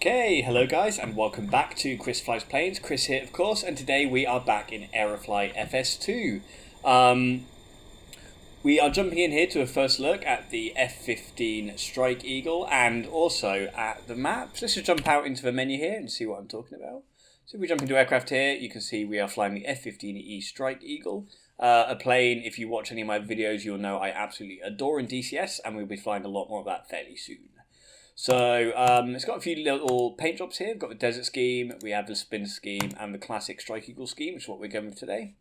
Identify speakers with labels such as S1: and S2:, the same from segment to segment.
S1: Okay, hello guys and welcome back to Chris Flies Planes. Chris here of course, and today we are back in Aerofly FS2. We are jumping in here to a first look at the F15 Strike Eagle and also at the map. So let's just jump out into the menu here and see what I'm talking about. So if we jump into aircraft here, you can see we are flying the F15E Strike Eagle. A plane, if you watch any of my videos, you'll know I absolutely adore in DCS, and we'll be flying a lot more of that fairly soon. So it's got a few little paint jobs here. We've got the desert scheme, we have the spin scheme, and the classic Strike Eagle scheme, which is what we're going with today.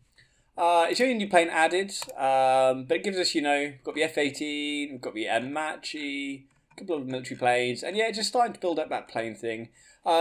S1: It's the only new plane added, but it gives us, we've got the F18, we've got the Machi, a couple of military planes, and yeah, just starting to build up that plane thing.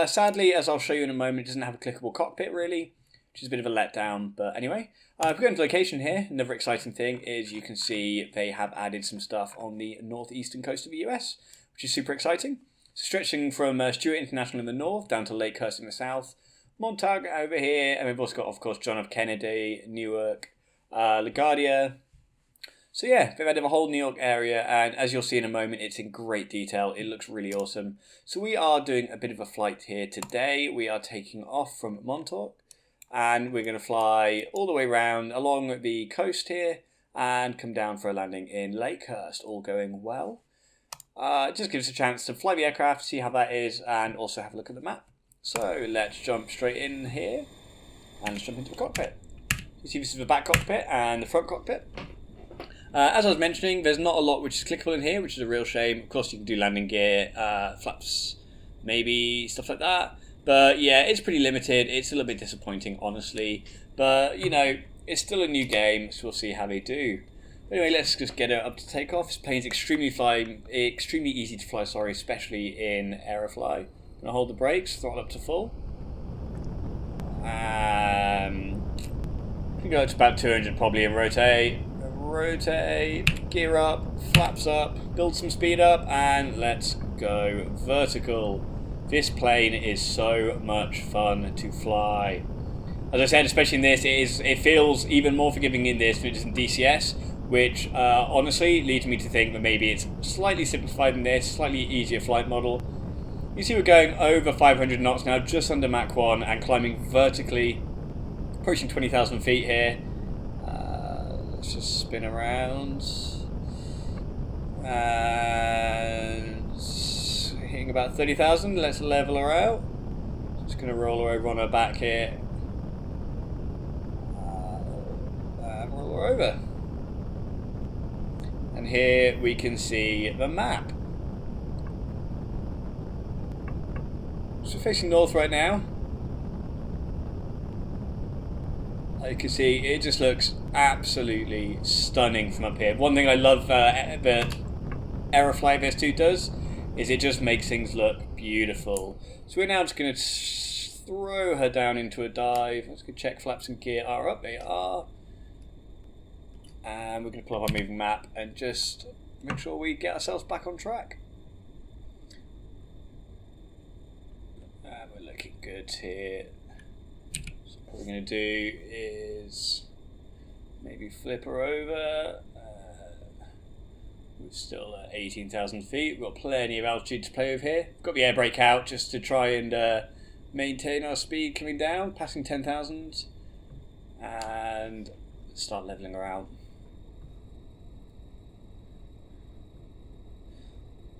S1: Sadly, as I'll show you in a moment, it doesn't have a clickable cockpit really, which is a bit of a letdown, but anyway. If we go into location here, another exciting thing is you can see they have added some stuff on the northeastern coast of the US, which is super exciting. So stretching from Stewart International in the north down to Lakehurst in the south, Montauk over here, and we've also got, of course, John F. Kennedy, Newark, LaGuardia. So yeah, they've added a whole New York area, and as you'll see in a moment, it's in great detail. It looks really awesome. So we are doing a bit of a flight here today. We are taking off from Montauk, and we're going to fly all the way around along the coast here, and come down for a landing in Lakehurst, all going well. It just gives us a chance to fly the aircraft, see how that is, and also have a look at the map. So let's jump straight in here, and let's jump into the cockpit. You see this is the back cockpit and the front cockpit. As I was mentioning, there's not a lot which is clickable in here, which is a real shame. Of course you can do landing gear, flaps, maybe, stuff like that. But yeah, it's pretty limited. It's a little bit disappointing, honestly. But, it's still a new game, so we'll see how they do. Anyway, let's just get it up to takeoff. This plane's extremely easy to fly, especially in Aerofly. I'm going to hold the brakes, throttle up to full. We go to about 200 probably, and rotate, gear up, flaps up, build some speed up, and let's go vertical. This plane is so much fun to fly. As I said, especially in this, it feels even more forgiving in this than it is in DCS. Which honestly leads me to think that maybe it's slightly simplified in this, slightly easier flight model. You see we're going over 500 knots now, just under Mach 1, and climbing vertically, approaching 20,000 feet here. Let's just spin around. And hitting about 30,000, let's level her out. Just going to roll her over on her back here. And roll her over. And here we can see the map. So we're facing north right now. You can see it just looks absolutely stunning from up here. One thing I love that Aerofly FS2 does is it just makes things look beautiful. So we're now just going to throw her down into a dive. Let's go check flaps and gear are up. They are. And we're going to pull up our moving map and just make sure we get ourselves back on track. And we're looking good here. So what we're going to do is maybe flip her over. We're still at 18,000 feet. We've got plenty of altitude to play with here. We've got the air brake out just to try and maintain our speed coming down, passing 10,000. And start leveling her out.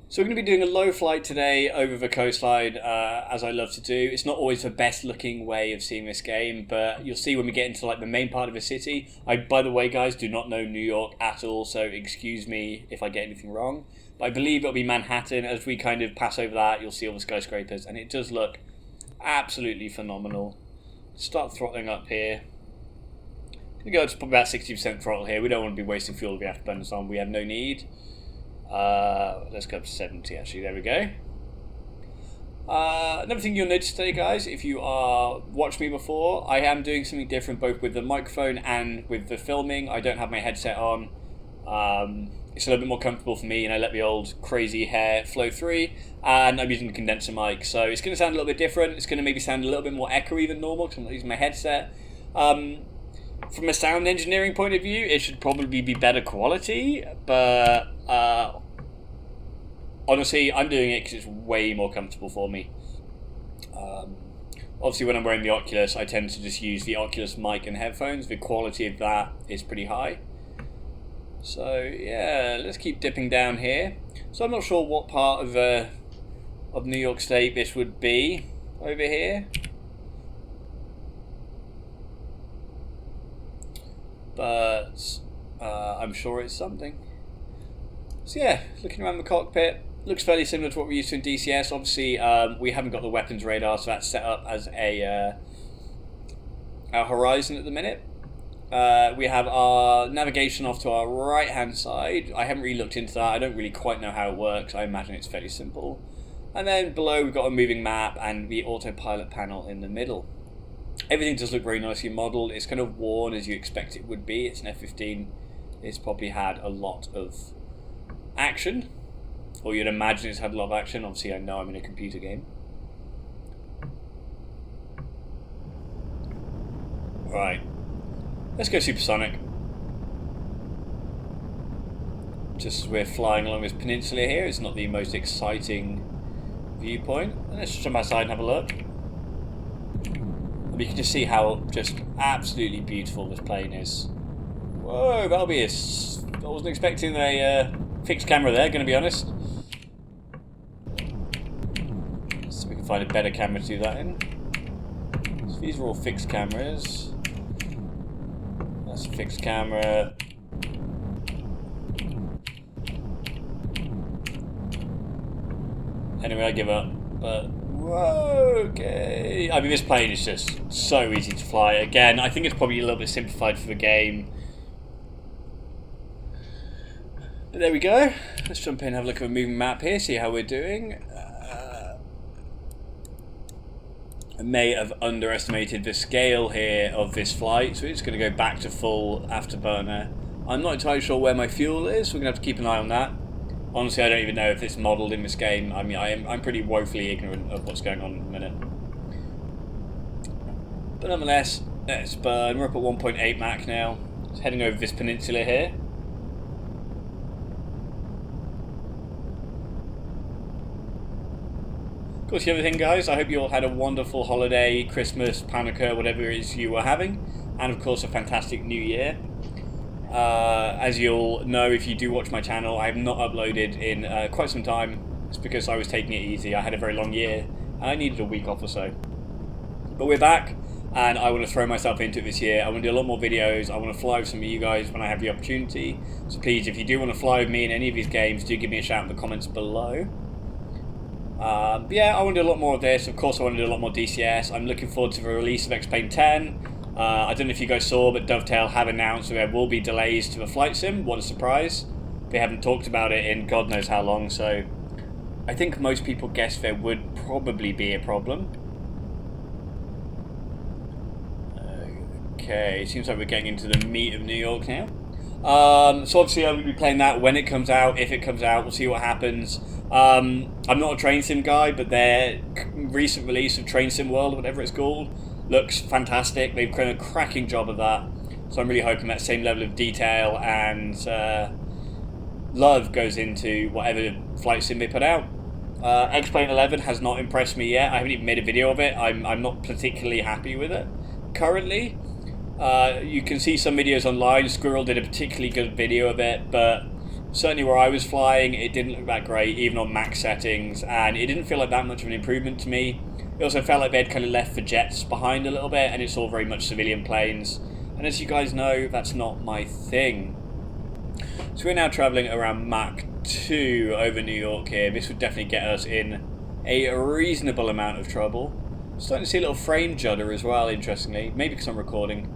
S1: So we're going to be doing a low flight today over the coastline, as I love to do. It's not always the best looking way of seeing this game, but you'll see when we get into the main part of the city. I, by the way, guys, do not know New York at all, so excuse me if I get anything wrong. But I believe it'll be Manhattan. As we kind of pass over that, you'll see all the skyscrapers, and it does look absolutely phenomenal. Start throttling up here. We go to about 60% throttle here. We don't want to be wasting fuel if we have to burn this on. We have no need. Let's go up to 70 actually, there we go. Another thing you'll notice today, guys, if you watched me before, I am doing something different both with the microphone and with the filming. I don't have my headset on. It's a little bit more comfortable for me, and I let the old crazy hair flow through, and I'm using the condenser mic, so it's going to sound a little bit different. It's going to maybe sound a little bit more echoey than normal because I'm not using my headset. From a sound engineering point of view, it should probably be better quality, but honestly, I'm doing it because it's way more comfortable for me. Obviously, when I'm wearing the Oculus, I tend to just use the Oculus mic and headphones. The quality of that is pretty high. So yeah, let's keep dipping down here. So I'm not sure what part of New York State this would be over here, but I'm sure it's something. So yeah, looking around the cockpit, looks fairly similar to what we're used to in DCS. Obviously, we haven't got the weapons radar, so that's set up as our horizon at the minute. We have our navigation off to our right hand side. I haven't really looked into that. I don't really quite know how it works. I imagine it's fairly simple. And then below we've got a moving map and the autopilot panel in the middle. Everything does look very nicely modelled. It's kind of worn as you expect it would be. It's an F15. It's probably had a lot of action, or you'd imagine it's had a lot of action. Obviously I know I'm in a computer game. Right, let's go supersonic. Just as we're flying along this peninsula here, it's not the most exciting viewpoint. Let's jump outside and have a look. You can just see how just absolutely beautiful this plane is. Whoa, that'll be I wasn't expecting a fixed camera there, going to be honest. So we can find a better camera to do that in. So these are all fixed cameras. That's a fixed camera. Anyway, I give up. But whoa, okay. I mean, this plane is just so easy to fly. Again, I think it's probably a little bit simplified for the game. But there we go. Let's jump in and have a look at a moving map here, see how we're doing. I may have underestimated the scale here of this flight, so it's going to go back to full afterburner. I'm not entirely sure where my fuel is, so we're going to have to keep an eye on that. Honestly, I don't even know if it's modelled in this game. I mean, I'm pretty woefully ignorant of what's going on in a minute. But nonetheless, let's burn. We're up at 1.8 Mach now. Just heading over this peninsula here. Of course, the other thing, guys, I hope you all had a wonderful holiday, Christmas, Hanukkah, whatever it is you were having. And, of course, a fantastic New Year. As you'll know if you do watch my channel, I have not uploaded in quite some time. It's because I was taking it easy. I had a very long year and I needed a week off or so. But we're back and I want to throw myself into it this year. I want to do a lot more videos. I want to fly with some of you guys when I have the opportunity. So please, if you do want to fly with me in any of these games, do give me a shout in the comments below. But yeah, I want to do a lot more of this. Of course, I want to do a lot more DCS. I'm looking forward to the release of X-Plane 10. I don't know if you guys saw, but Dovetail have announced there will be delays to the flight sim. What a surprise. They haven't talked about it in God knows how long, so I think most people guessed there would probably be a problem. Okay, seems like we're getting into the meat of New York now. So obviously I will be playing that when it comes out, if it comes out, we'll see what happens. I'm not a train sim guy, but their recent release of Train Sim World, whatever it's called, looks fantastic. They've done a cracking job of that. So I'm really hoping that same level of detail and love goes into whatever flight sim they put out. X-Plane 11 has not impressed me yet. I haven't even made a video of it. I'm not particularly happy with it currently. You can see some videos online. Squirrel did a particularly good video of it, but certainly where I was flying, it didn't look that great, even on max settings, and it didn't feel like that much of an improvement to me. It also felt like they'd kind of left the jets behind a little bit, and it's all very much civilian planes. And as you guys know, that's not my thing. So we're now travelling around Mach 2 over New York here. This would definitely get us in a reasonable amount of trouble. Starting to see a little frame judder as well, interestingly. Maybe because I'm recording.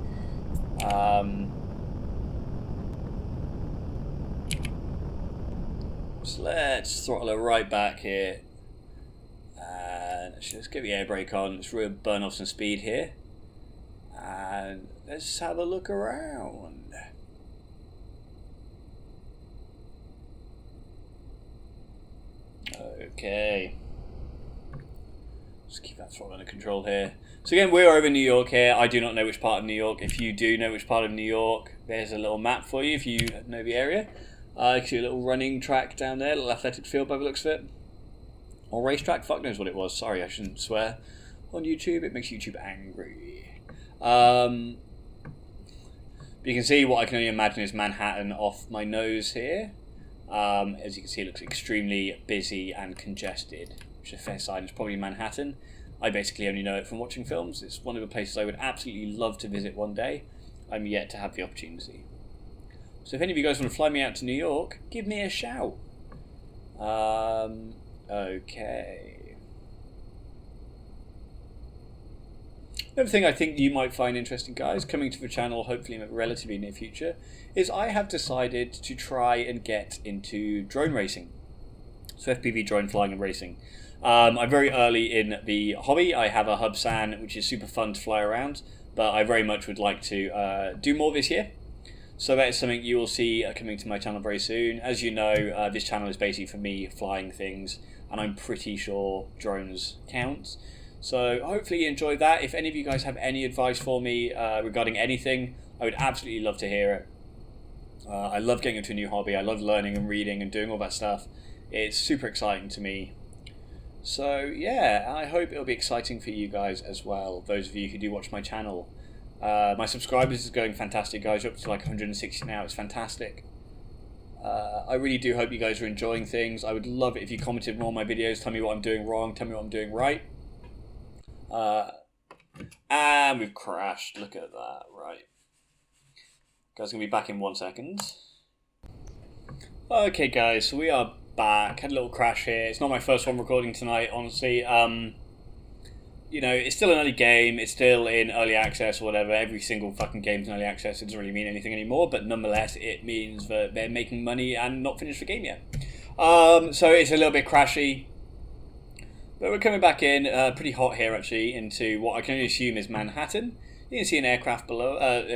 S1: So let's throttle her right back here. And let's just get the air brake on. Let's really burn off some speed here. And let's have a look around. Okay. Just keep that throttle under control here. So again, we're over New York here. I do not know which part of New York. If you do know which part of New York, there's a little map for you if you know the area. I can see a little running track down there, a little athletic field by the looks of it. Or racetrack, fuck knows what it was. Sorry, I shouldn't swear. on YouTube. It makes YouTube angry. You can see what I can only imagine is Manhattan off my nose here. As you can see, it looks extremely busy and congested, which is a fair sign. It's probably Manhattan. I basically only know it from watching films. It's one of the places I would absolutely love to visit one day. I'm yet to have the opportunity. So if any of you guys want to fly me out to New York, give me a shout. Okay. Another thing I think you might find interesting, guys, coming to the channel hopefully in the relatively near future, is I have decided to try and get into drone racing. So FPV drone flying and racing. I'm very early in the hobby. I have a Hubsan, which is super fun to fly around, but I very much would like to do more this year. So that is something you will see coming to my channel very soon. As you know, this channel is basically for me flying things, and I'm pretty sure drones count. So hopefully you enjoyed that. If any of you guys have any advice for me regarding anything, I would absolutely love to hear it. I love getting into a new hobby. I love learning and reading and doing all that stuff. It's super exciting to me. So yeah, I hope it'll be exciting for you guys as well, those of you who do watch my channel. My subscribers is going fantastic, guys. You're up to like 160 now. It's fantastic. I really do hope you guys are enjoying things. I would love it if you commented more on my videos. Tell me what I'm doing wrong. Tell me what I'm doing right. And we've crashed. Look at that. Right. Guys, gonna be back in 1 second. Okay, guys. So we are back. Had a little crash here. It's not my first one recording tonight, honestly. You know, it's still an early game. It's still in early access or whatever. Every single fucking game's in early access. It doesn't really mean anything anymore. But nonetheless, it means that they're making money and not finished the game yet. So it's a little bit crashy. But we're coming back in, pretty hot here actually, into what I can only assume is Manhattan. You can see an aircraft below, a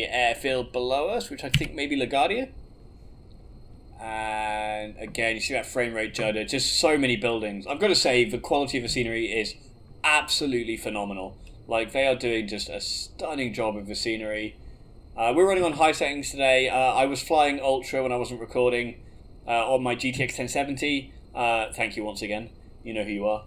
S1: airfield below us, which I think may be LaGuardia. And again, you see that frame rate judder, just so many buildings. I've got to say, the quality of the scenery is absolutely phenomenal. Like, they are doing just a stunning job of the scenery. We're running on high settings today. I was flying Ultra when I wasn't recording on my GTX 1070. Thank you once again. You know who you are.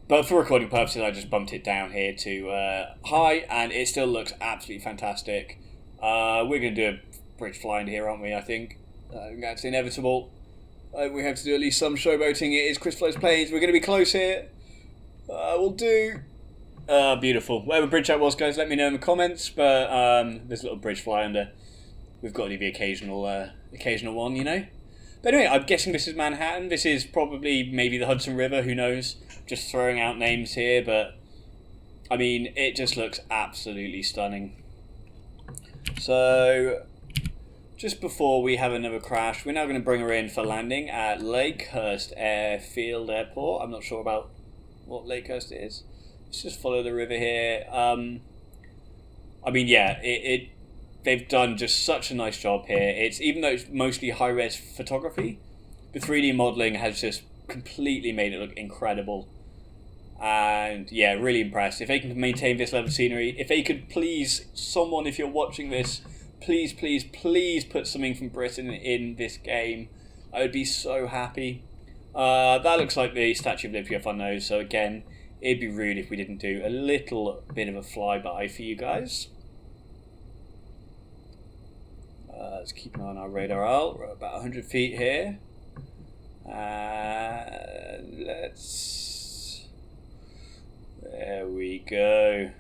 S1: But for recording purposes, I just bumped it down here to high, and it still looks absolutely fantastic. We're going to do a bridge flying here, aren't we, I think? That's inevitable. We have to do at least some showboating. It is Chris Flo's Planes. We're going to be close here. We'll do... beautiful. Whatever bridge that was, guys, let me know in the comments. But there's a little bridge fly under. We've got to do the occasional one, you know? But anyway, I'm guessing this is Manhattan. This is probably maybe the Hudson River, who knows? Just throwing out names here, but I mean, it just looks absolutely stunning. So, just before we have another crash, we're now going to bring her in for landing at Lakehurst Airport. I'm not sure about what Lakehurst is. Let's just follow the river here. I mean, yeah, they've done just such a nice job here. It's, even though it's mostly high-res photography, the 3D modelling has just completely made it look incredible. And yeah, really impressed. If they can maintain this level of scenery, if they could please, someone, if you're watching this, please, please, please put something from Britain in this game, I would be so happy. That looks like the Statue of Liberty off our nose, so again, it'd be rude if we didn't do a little bit of a flyby for you guys. Let's keep an eye on our radar out. We're about 100 feet here. And let's... There we go.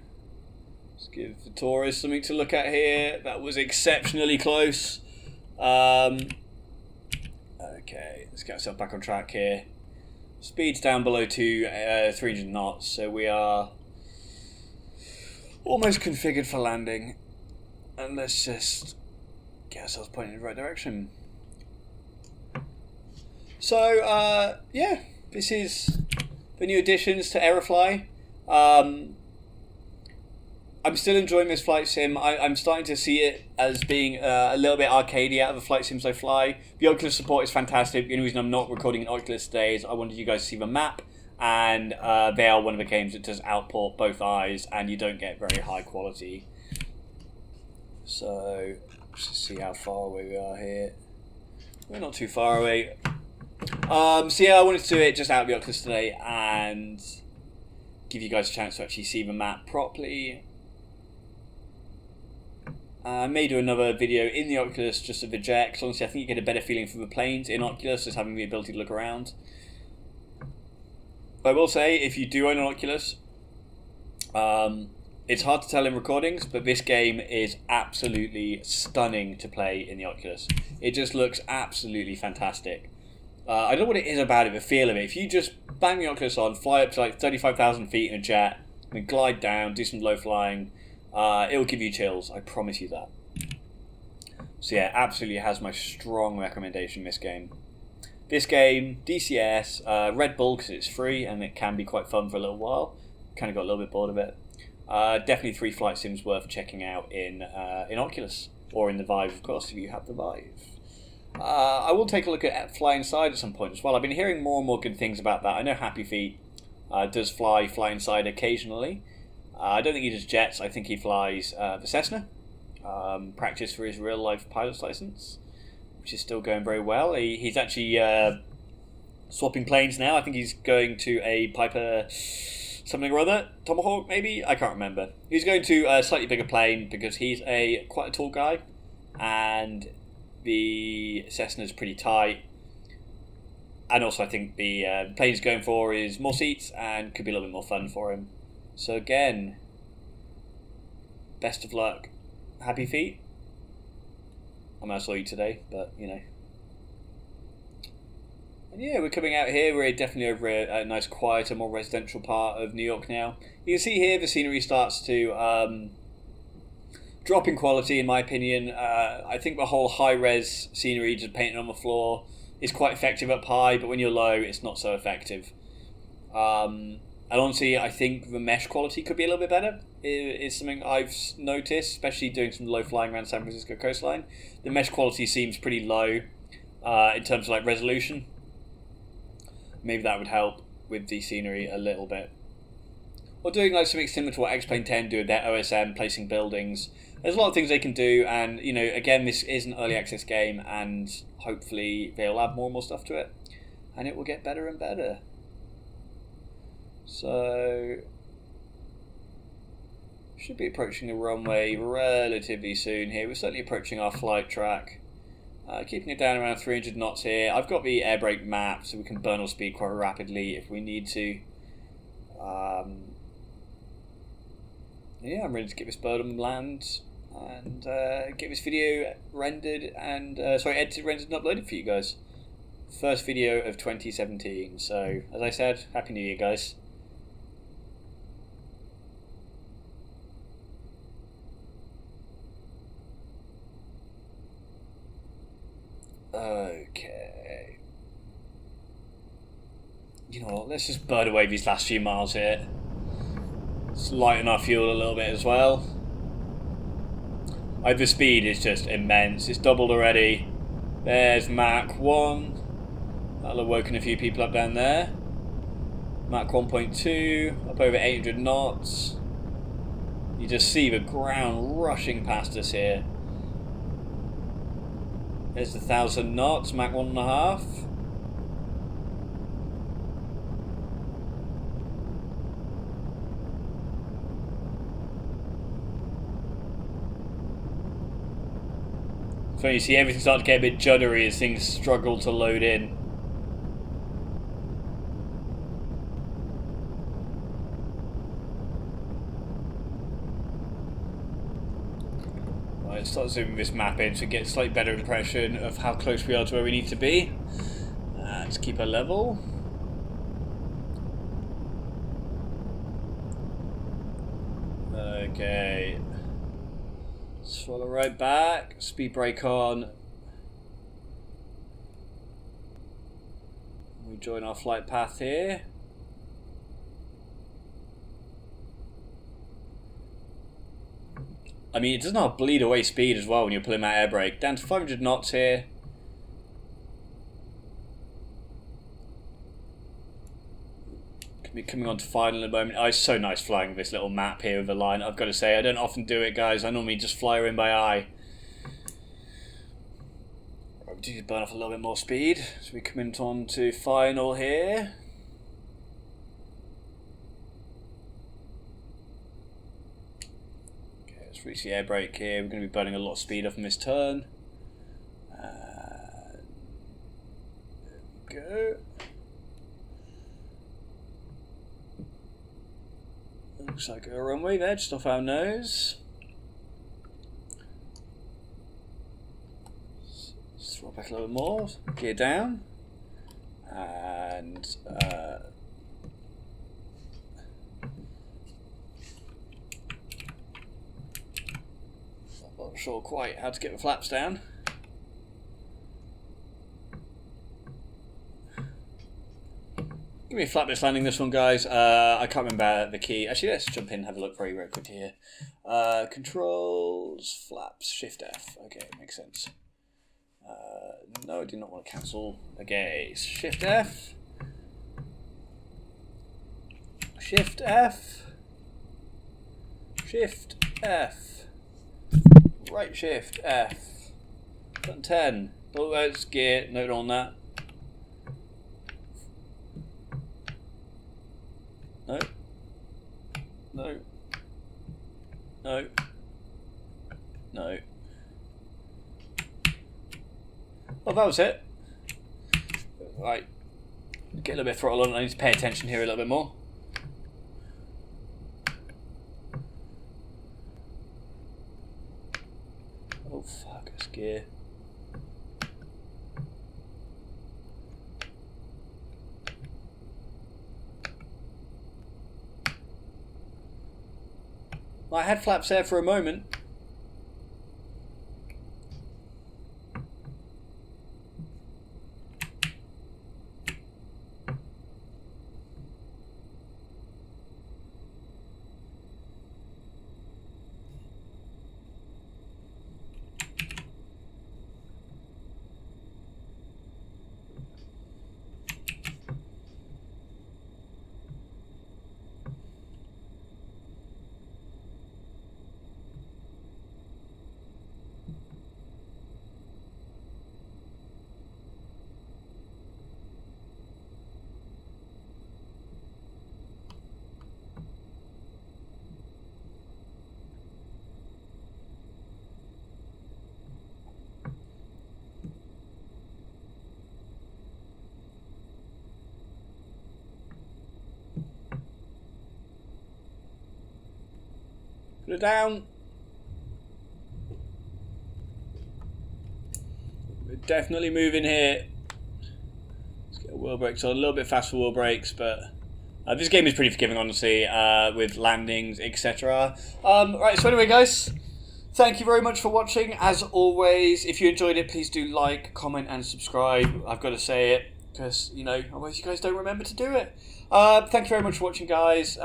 S1: Let's give the tourists something to look at here. That was exceptionally close. Okay, let's get ourselves back on track here. Speed's down below 300 knots, so we are almost configured for landing. And let's just get ourselves pointing in the right direction. So, yeah, this is the new additions to Aerofly. I'm still enjoying this flight sim. I'm starting to see it as being a little bit arcadey out of the flight sims I fly. The Oculus support is fantastic. The only reason I'm not recording an Oculus today is I wanted you guys to see the map, and they are one of the games that does outport both eyes, and you don't get very high quality. So, let's just see how far away we are here. We're not too far away. So yeah, I wanted to do it just out of the Oculus today and give you guys a chance to actually see the map properly. I may do another video in the Oculus just of the jet, because honestly I think you get a better feeling from the planes in Oculus, just having the ability to look around. I will say, if you do own an Oculus, it's hard to tell in recordings, but this game is absolutely stunning to play in the Oculus. It just looks absolutely fantastic. I don't know what it is about it, the feel of it. If you just bang the Oculus on, fly up to like 35,000 feet in a jet, then glide down, do some low flying, it will give you chills, I promise you that. So yeah, absolutely has my strong recommendation, this game. This game, DCS, Red Bull because it's free and it can be quite fun for a little while. Kind of got a little bit bored of it. Definitely 3 flight sims worth checking out in Oculus, or in the Vive, of course, if you have the Vive. I will take a look at Fly Inside at some point as well. I've been hearing more and more good things about that. I know Happy Feet does Fly Inside occasionally. I don't think he does jets. I think he flies the Cessna. Practice for his real life pilot's license, which is still going very well. He's actually swapping planes now. I think he's going to a Piper something or other, Tomahawk maybe? I can't remember. He's going to a slightly bigger plane because he's quite a tall guy, and the Cessna's pretty tight. And also I think the plane he's going for is more seats and could be a little bit more fun for him. So again, best of luck. Happy Feet. I might saw you today, but you know. And yeah, we're coming out here. We're definitely over a nice, quieter, more residential part of New York now. You can see here the scenery starts to drop in quality, in my opinion. I think the whole high-res scenery, just painted on the floor, is quite effective up high, but when you're low, it's not so effective. And honestly, I think the mesh quality could be a little bit better. It's something I've noticed, especially doing some low flying around San Francisco coastline. The mesh quality seems pretty low in terms of like resolution. Maybe that would help with the scenery a little bit. Or doing like something similar to what X-Plane 10 do with their OSM, placing buildings. There's a lot of things they can do, and you know, again, this is an early access game, and hopefully they'll add more and more stuff to it, and it will get better and better. So, should be approaching the runway relatively soon here. We're certainly approaching our flight track. Keeping it down around 300 knots here. I've got the air brake map, so we can burn our speed quite rapidly if we need to. Yeah, I'm ready to get this bird on land and get this video rendered and edited, rendered, and uploaded for you guys. First video of 2017. So, as I said, Happy New Year, guys. Okay. You know what, let's just bird away these last few miles here. Let's lighten our fuel a little bit as well. The speed is just immense. It's doubled already. There's Mach 1. That'll have woken a few people up down there. Mach 1.2, up over 800 knots. You just see the ground rushing past us here. There's the 1,000 knots, Mach 1.5. So you see everything starting to get a bit juddery as things struggle to load in. Right, start zooming this map in to get a slightly better impression of how close we are to where we need to be. Let's keep our level. Okay. Swallow right back, speed brake on. We join our flight path here. I mean, it does not bleed away speed as well when you're pulling that air brake. Down to 500 knots here. Could be coming on to final in a moment. Oh, it's so nice flying with this little map here with the line. I've got to say, I don't often do it, guys. I normally just fly her in by eye. to burn off a little bit more speed as we come on to final here. Okay, let's reach the air brake here. We're going to be burning a lot of speed off in this turn. There we go. Looks like a runway there, just off our nose. Let's throw it back a little bit more, gear down, and I'm not sure quite how to get the flaps down. Give me a flat base landing this one, guys. I can't remember the key. Actually, let's jump in and have a look very quickly here. Controls, flaps, Shift F. Okay, makes sense. No, I do not want to cancel. Okay, Shift F. Shift F. Shift F. Right Shift F. Button 10. Bullets, gear, note on that. No. No. No. No. Well, that was it. Right. Get a little bit of throttle on. I need to pay attention here a little bit more. Oh, fuck, this gear. I had flaps there for a moment. Put it down. We're definitely moving here. Let's get wheel brakes on. A little bit fast for wheel brakes, but this game is pretty forgiving, honestly, with landings, etc. Right, so anyway, guys, thank you very much for watching. As always, if you enjoyed it, please do like, comment, and subscribe. I've got to say it, because, you know, otherwise you guys don't remember to do it. Thank you very much for watching, guys.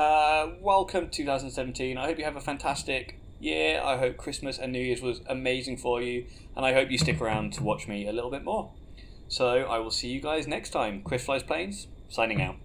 S1: Welcome to 2017. I hope you have a fantastic year. I hope Christmas and New Year's was amazing for you, and I hope you stick around to watch me a little bit more. So I will see you guys next time. Chris Flies Planes, signing out.